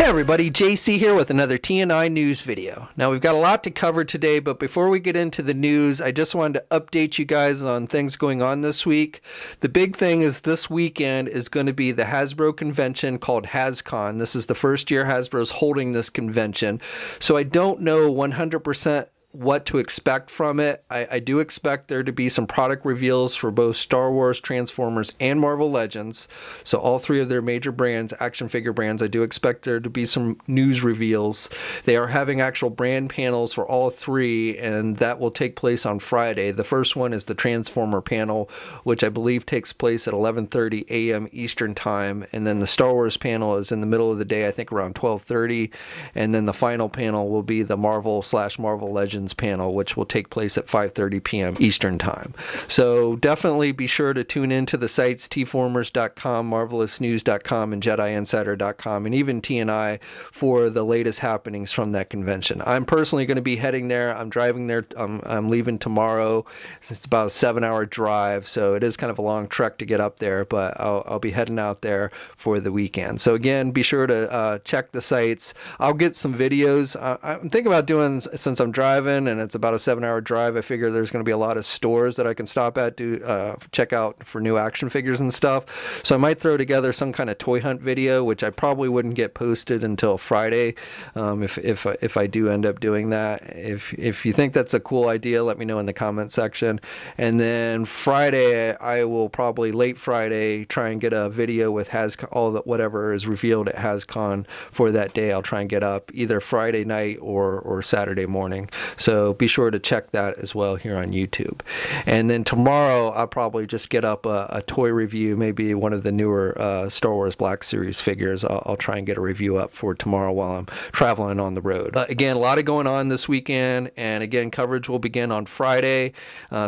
everybody, JC here with another TNINews video. Now we've got a lot to cover today, but before we get into the news, I just wanted to update you guys on things going on this week. The big thing is this weekend is going to be the Hasbro convention called Hascon. This is the first year Hasbro's holding this convention, so I don't know 100% what to expect from it. I do expect there to be some product reveals for both Star Wars, Transformers, and Marvel Legends. So all three of their major brands, action figure brands, I do expect there to be some news reveals. They are having actual brand panels for all three, and that will take place on Friday. The first one is the Transformer panel, which I believe takes place at 11:30 a.m. Eastern Time, and then the Star Wars panel is in the middle of the day, I think around 12:30, and then the final panel will be the Marvel/Marvel Legends panel, which will take place at 5:30 p.m. Eastern Time. So definitely be sure to tune into the sites tformers.com, marvelousnews.com, and JediInsider.com, and even TNI for the latest happenings from that convention. I'm personally going to be heading there. I'm driving there. I'm leaving tomorrow. It's about a 7-hour drive, so it is kind of a long trek to get up there, but I'll be heading out there for the weekend. So again, be sure to check the sites. I'll get some videos. I'm thinking about doing, since I'm driving and it's about a 7-hour drive, I figure there's going to be a lot of stores that I can stop at to check out for new action figures and stuff. So I might throw together some kind of toy hunt video, which I probably wouldn't get posted until Friday, if I do end up doing that. If you think that's a cool idea, let me know in the comment section. And then Friday, I will probably late Friday try and get a video with Hascon, whatever is revealed at Hascon for that day. I'll try and get up either Friday night or Saturday morning. So be sure to check that as well here on YouTube. And then tomorrow, I'll probably just get up a toy review, maybe one of the newer Star Wars Black Series figures. I'll try and get a review up for tomorrow while I'm traveling on the road. Again, a lot of going on this weekend, and again, coverage will begin on Friday,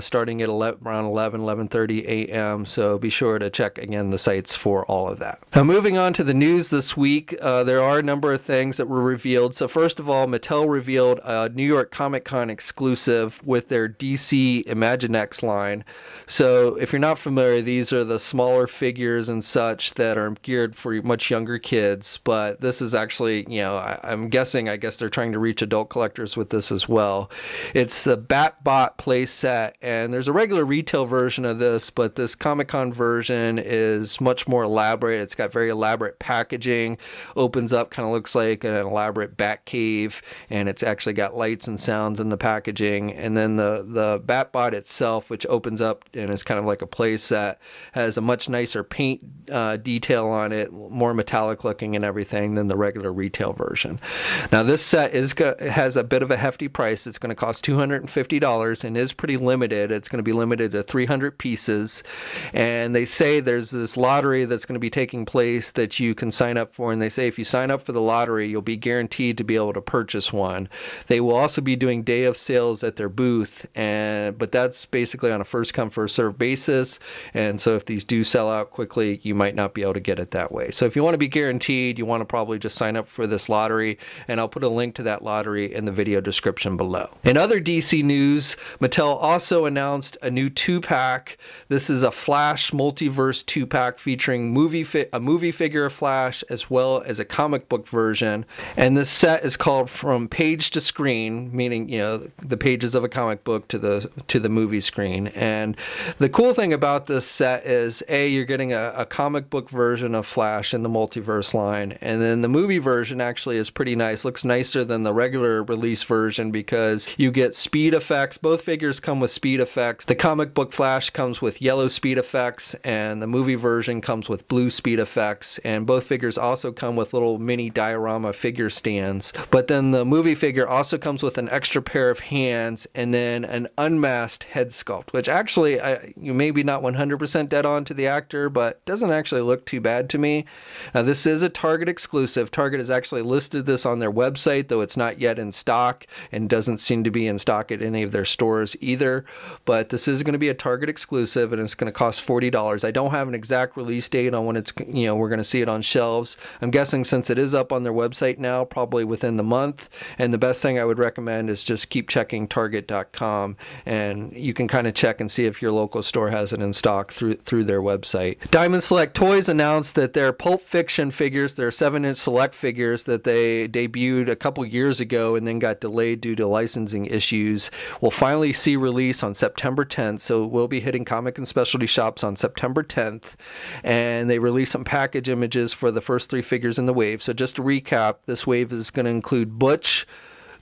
starting at around 11:30 a.m. So be sure to check, again, the sites for all of that. Now, moving on to the news this week, there are a number of things that were revealed. So first of all, Mattel revealed a New York Comic Con exclusive with their DC Imaginext line. So if you're not familiar, these are the smaller figures and such that are geared for much younger kids, but this is actually, you know, I guess they're trying to reach adult collectors with this as well. It's the Batbot play set, and there's a regular retail version of this, but this Comic Con version is much more elaborate. It's got very elaborate packaging, opens up, kind of looks like an elaborate bat cave, and it's actually got lights and sounds in the packaging. And then the Batbot itself, which opens up and is kind of like a play set, has a much nicer paint detail on it, more metallic looking and everything than the regular retail version. Now this set has a bit of a hefty price. It's going to cost $250 and is pretty limited. It's going to be limited to 300 pieces, and they say there's this lottery that's going to be taking place that you can sign up for, and they say if you sign up for the lottery, you'll be guaranteed to be able to purchase one. They will also be doing day of sales at their booth, but that's basically on a first come first serve basis, and so if these do sell out quickly, you might not be able to get it that way. So if you want to be guaranteed, you want to probably just sign up for this lottery, and I'll put a link to that lottery in the video description below. In other DC news, Mattel also announced a new 2-pack. This is a Flash Multiverse 2-pack featuring a movie figure of Flash as well as a comic book version, and this set is called From Page to Screen, meaning, you know, the pages of a comic book to the movie screen. And the cool thing about this set is, you're getting a comic book version of Flash in the Multiverse line, and then the movie version actually is pretty nice. Looks nicer than the regular release version because you get speed effects. Both figures come with speed effects. The comic book Flash comes with yellow speed effects, and the movie version comes with blue speed effects, and both figures also come with little mini diorama figure stands. But then the movie figure also comes with an extra pair of hands and then an unmasked head sculpt, which actually, you may be not 100% dead on to the actor, but doesn't actually look too bad to me. Now, this is a Target exclusive. Target has actually listed this on their website, though it's not yet in stock and doesn't seem to be in stock at any of their stores either. But this is going to be a Target exclusive, and it's going to cost $40. I don't have an exact release date on when it's, you know, we're going to see it on shelves. I'm guessing since it is up on their website now, probably within the month. And the best thing I would recommend is just keep checking Target.com, and you can kind of check and see if your local store has it in stock through their website. Diamond Select Toys announced that their Pulp Fiction figures, their 7-inch select figures that they debuted a couple years ago and then got delayed due to licensing issues, will finally see release on September 10th. So we'll be hitting comic and specialty shops on September 10th. And they released some package images for the first 3 figures in the wave. So just to recap, this wave is going to include Butch,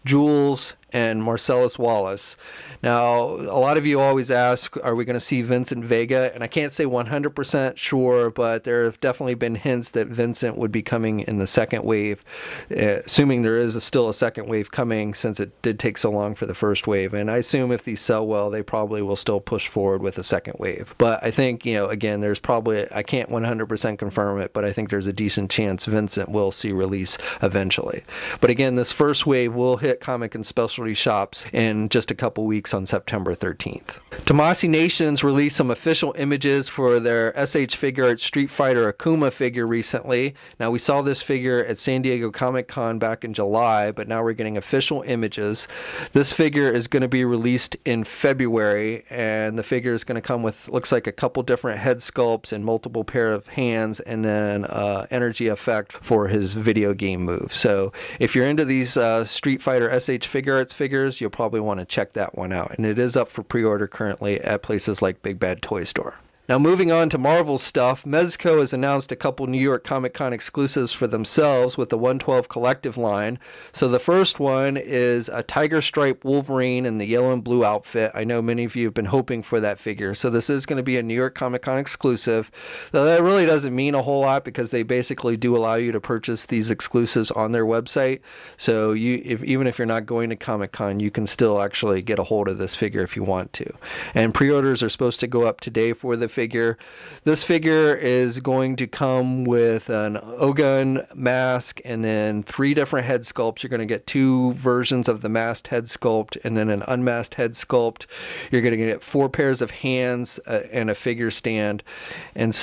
Jules, and Marcellus Wallace. Now, a lot of you always ask, are we going to see Vincent Vega? And I can't say 100% sure, but there have definitely been hints that Vincent would be coming in the second wave, assuming there is still a second wave coming, since it did take so long for the first wave. And I assume if these sell well, they probably will still push forward with a second wave. But I think, again, there's probably, I can't 100% confirm it, but I think there's a decent chance Vincent will see release eventually. But again, this first wave will hit comic and specialty shops in just a couple weeks on September 13th. Tamasi Nations released some official images for their SH Figuarts Street Fighter Akuma figure recently. Now, we saw this figure at San Diego Comic-Con back in July, but now we're getting official images. This figure is going to be released in February, and the figure is going to come with, looks like, a couple different head sculpts and multiple pair of hands, and then energy effect for his video game move. So if you're into these Street Fighter SH Figuarts figures, you'll probably want to check that one out. And it is up for pre-order currently at places like Big Bad Toy Store. Now, moving on to Marvel stuff, Mezco has announced a couple New York Comic Con exclusives for themselves with the 112 Collective line. So the first one is a Tiger Stripe Wolverine in the yellow and blue outfit. I know many of you have been hoping for that figure. So this is going to be a New York Comic Con exclusive. Though that really doesn't mean a whole lot, because they basically do allow you to purchase these exclusives on their website. So even if you're not going to Comic Con, you can still actually get a hold of this figure if you want to. And pre-orders are supposed to go up today for the figure. This figure is going to come with an Ogun mask and then 3 different head sculpts. You're going to get 2 versions of the masked head sculpt and then an unmasked head sculpt. You're going to get 4 pairs of hands and a figure stand. And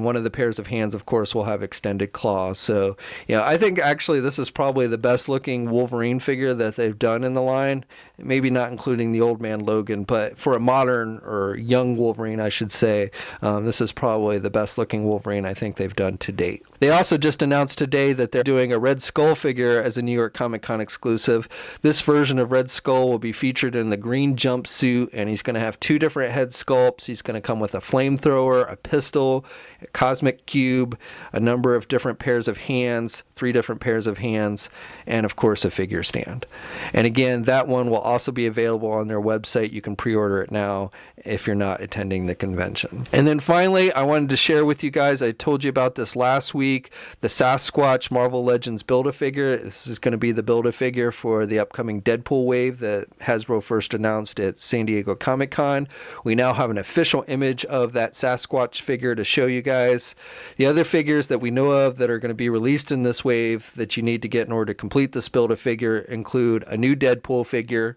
one of the pairs of hands, of course, will have extended claws. So, I think actually this is probably the best looking Wolverine figure that they've done in the line. Maybe not including the Old Man Logan, but for a modern or young Wolverine, I should say, this is probably the best looking Wolverine I think they've done to date. They also just announced today that they're doing a Red Skull figure as a New York Comic Con exclusive. This version of Red Skull will be featured in the green jumpsuit, and he's going to have 2 different head sculpts. He's going to come with a flamethrower, a pistol, a cosmic cube, a number of different pairs of hands, 3 different pairs of hands, and of course a figure stand. And again, that one will also be available on their website. You can pre-order it now if you're not attending the convention. And then finally, I wanted to share with you guys, I told you about this last week, the Sasquatch Marvel Legends Build-A-Figure. This is going to be the Build-A-Figure for the upcoming Deadpool wave that Hasbro first announced at San Diego Comic-Con. We now have an official image of that Sasquatch figure to show you guys. The other figures that we know of that are going to be released in this wave that you need to get in order to complete this Build-A-Figure include a new Deadpool figure,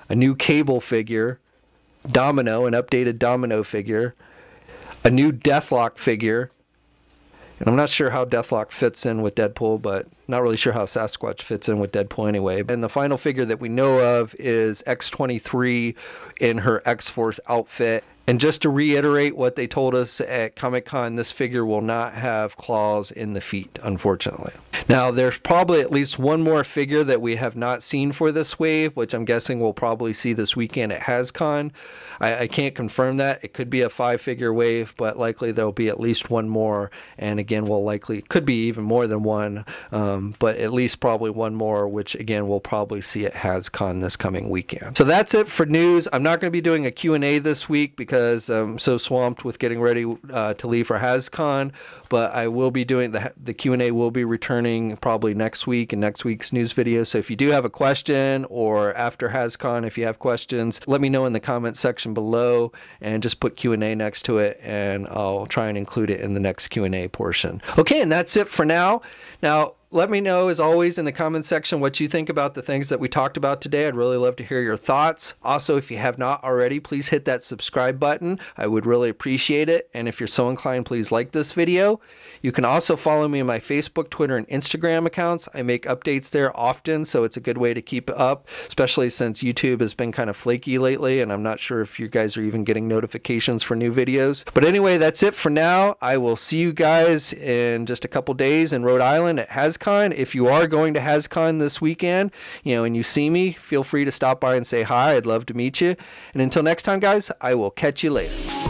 a new Cable figure, Domino, an updated Domino figure, a new Deathlock figure, and I'm not sure how Deathlock fits in with Deadpool, but not really sure how Sasquatch fits in with Deadpool anyway. And the final figure that we know of is X-23 in her X-Force outfit. And just to reiterate what they told us at Comic-Con, this figure will not have claws in the feet, unfortunately. Now, there's probably at least one more figure that we have not seen for this wave, which I'm guessing we'll probably see this weekend at Hascon. I can't confirm that. It could be a 5-figure wave, but likely there'll be at least one more. And again, could be even more than one, but at least probably one more, which again, we'll probably see at Hascon this coming weekend. So that's it for news. I'm not going to be doing a Q&A this week because I'm so swamped with getting ready to leave for Hascon, but I will be doing the Q&A will be returning probably next week in next week's news video. So if you do have a question, or after Hascon, if you have questions, let me know in the comment section below and just put Q&A next to it, and I'll try and include it in the next Q&A portion. Okay, and that's it for now. Now, let me know, as always, in the comments section what you think about the things that we talked about today. I'd really love to hear your thoughts. Also, if you have not already, please hit that subscribe button. I would really appreciate it. And if you're so inclined, please like this video. You can also follow me on my Facebook, Twitter, and Instagram accounts. I make updates there often, so it's a good way to keep up, especially since YouTube has been kind of flaky lately, and I'm not sure if you guys are even getting notifications for new videos. But anyway, that's it for now. I will see you guys in just a couple days in Rhode Island at Hascon. If you are going to Hascon this weekend, and you see me, feel free to stop by and say hi. I'd love to meet you. And until next time, guys, I will catch you later.